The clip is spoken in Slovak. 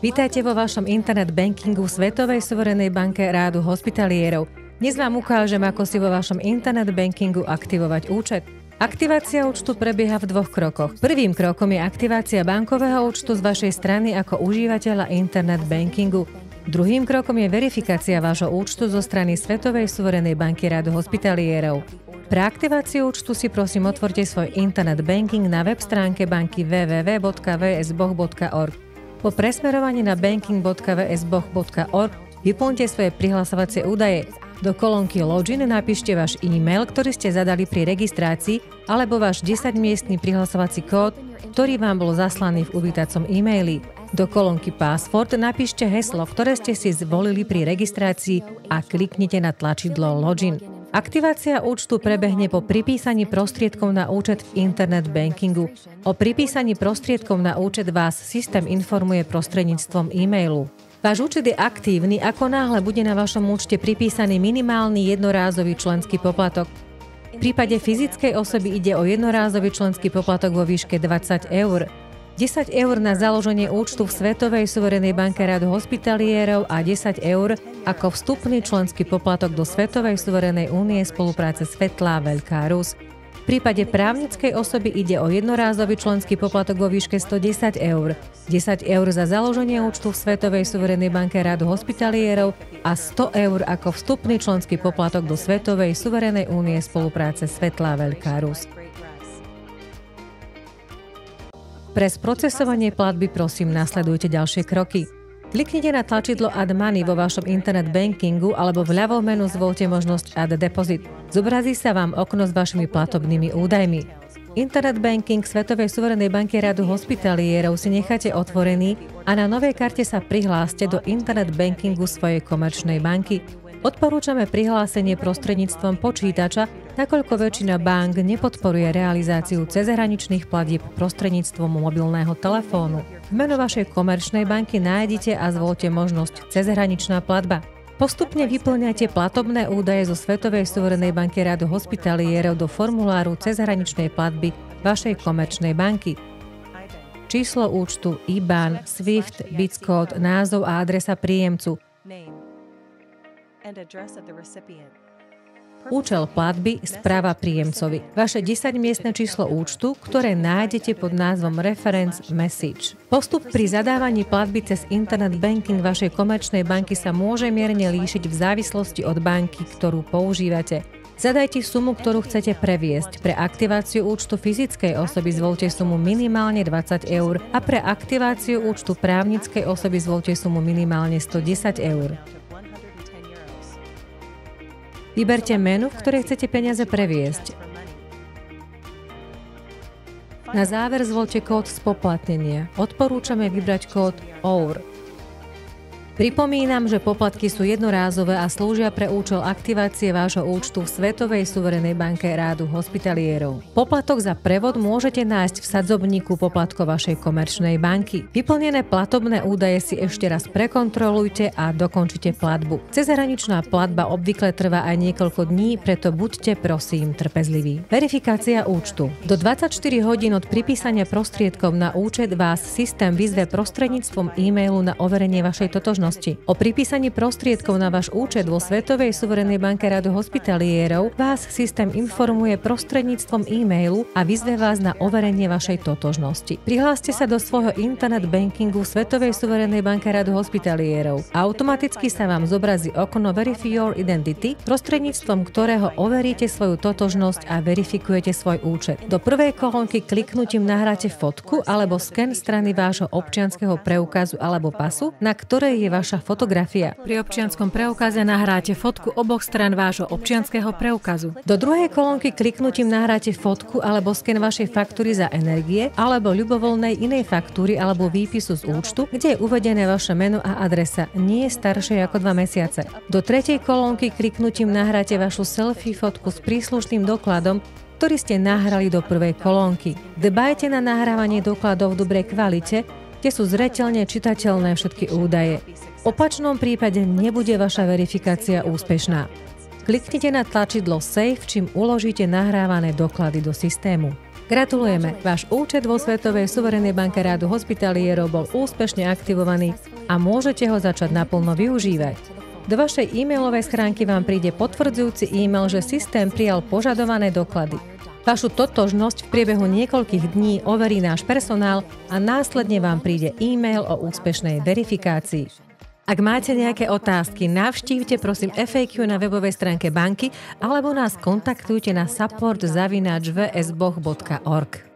Vítajte vo vašom internet bankingu Svetovej suverenej banke Rádu hospitalierov. Dnes vám ukážem, ako si vo vašom internet bankingu aktivovať účet. Aktivácia účtu prebieha v dvoch krokoch. Prvým krokom je aktivácia bankového účtu z vašej strany ako užívateľa internet bankingu. Druhým krokom je verifikácia vášho účtu zo strany Svetovej suverenej banky Rádu hospitalierov. Pre aktiváciu účtu si prosím otvorte svoj internet banking na web stránke banky www.vsboh.org. Po presmerovaní na banking.vsboh.org vyplňte svoje prihlasovacie údaje. Do kolónky Login napíšte váš e-mail, ktorý ste zadali pri registrácii, alebo váš 10-miestny prihlasovací kód, ktorý vám bol zaslaný v uvítacom e-maili. Do kolónky Password napíšte heslo, ktoré ste si zvolili pri registrácii a kliknite na tlačidlo Login. Aktivácia účtu prebehne po pripísaní prostriedkov na účet v internet bankingu. O pripísaní prostriedkov na účet vás systém informuje prostredníctvom e-mailu. Váš účet je aktívny, ako náhle bude na vašom účte pripísaný minimálny jednorázový členský poplatok. V prípade fyzickej osoby ide o jednorázový členský poplatok vo výške 20 eur. 10 eur na založenie účtu v Svetovej suverenej banke Rádu hospitalierov a 10 eur ako vstupný členský poplatok do Svetovej suverenej únie spolupráce Svetlá Veľká Rus. V prípade právnickej osoby ide o jednorázový členský poplatok vo výške 110 eur, 10 eur za založenie účtu v Svetovej suverenej banke Rádu hospitalierov a 100 eur ako vstupný členský poplatok do Svetovej suverenej únie spolupráce Svetlá Veľká Rus. Pre sprocesovanie platby prosím nasledujte ďalšie kroky. Kliknite na tlačidlo Add Money vo vašom internet bankingu alebo v ľavom menu zvolte možnosť Add Deposit. Zobrazí sa vám okno s vašimi platobnými údajmi. Internet banking Svetovej suverenej banky Rádu hospitalierov si necháte otvorený a na novej karte sa prihláste do internet bankingu svojej komerčnej banky. Odporúčame prihlásenie prostredníctvom počítača, nakoľko väčšina bank nepodporuje realizáciu cezhraničných platieb prostredníctvom mobilného telefónu. V menu vašej komerčnej banky nájdite a zvoľte možnosť cezhraničná platba. Postupne vyplňajte platobné údaje zo Svetovej suverenej banky Rádu hospitalierov do formuláru cezhraničnej platby vašej komerčnej banky. Číslo účtu, IBAN, SWIFT, BIC-kód, názov a adresa príjemcu. Účel platby správa príjemcovi. Vaše 10-miestne číslo účtu, ktoré nájdete pod názvom Reference Message. Postup pri zadávaní platby cez internet banking vašej komerčnej banky sa môže mierne líšiť v závislosti od banky, ktorú používate. Zadajte sumu, ktorú chcete previesť. Pre aktiváciu účtu fyzickej osoby zvoľte sumu minimálne 20 eur a pre aktiváciu účtu právnickej osoby zvoľte sumu minimálne 110 eur. Vyberte menu, v ktorej chcete peniaze previesť. Na záver zvoľte kód spoplatnenia. Odporúčame vybrať kód OUR. Pripomínam, že poplatky sú jednorázové a slúžia pre účel aktivácie vášho účtu v Svetovej suverenej banke Rádu hospitalierov. Poplatok za prevod môžete nájsť v sadzobníku poplatkov vašej komerčnej banky. Vyplnené platobné údaje si ešte raz prekontrolujte a dokončite platbu. Cezhraničná platba obvykle trvá aj niekoľko dní, preto buďte prosím trpezliví. Verifikácia účtu. Do 24 hodín od pripísania prostriedkov na účet vás systém vyzve prostredníctvom e-mailu na overenie vašej totožnosti. O pripísaní prostriedkov na váš účet vo Svetovej suverenej banke Rádu hospitalierov vás systém informuje prostredníctvom e-mailu a vyzve vás na overenie vašej totožnosti. Prihláste sa do svojho internet bankingu Svetovej suverenej banke Rádu hospitalierov. Automaticky sa vám zobrazí okno Verify Your Identity, prostredníctvom ktorého overíte svoju totožnosť a verifikujete svoj účet. Do prvej kolónky kliknutím nahráte fotku alebo sken strany vášho občianskeho preukazu alebo pasu, na ktorej je vaša fotografia. Pri občianskom preukaze nahráte fotku oboch strán vášho občianskeho preukazu. Do druhej kolónky kliknutím nahráte fotku alebo sken vašej faktúry za energie alebo ľubovoľnej inej faktúry alebo výpisu z účtu, kde je uvedené vaše meno a adresa, nie je staršie ako 2 mesiace. Do tretej kolónky kliknutím nahráte vašu selfie fotku s príslušným dokladom, ktorý ste nahrali do prvej kolónky. Dbajte na nahrávanie dokladov v dobrej kvalite, kde sú zreteľne čitateľné všetky údaje. V opačnom prípade nebude vaša verifikácia úspešná. Kliknite na tlačidlo Save, čím uložíte nahrávané doklady do systému. Gratulujeme, váš účet vo Svetovej suverenej banke Rádu Hospitaliero bol úspešne aktivovaný a môžete ho začať naplno využívať. Do vašej e-mailovej schránky vám príde potvrdzujúci e-mail, že systém prijal požadované doklady. Vašu totožnosť v priebehu niekoľkých dní overí náš personál a následne vám príde e-mail o úspešnej verifikácii. Ak máte nejaké otázky, navštívte prosím FAQ na webovej stránke banky alebo nás kontaktujte na support@vsboh.org.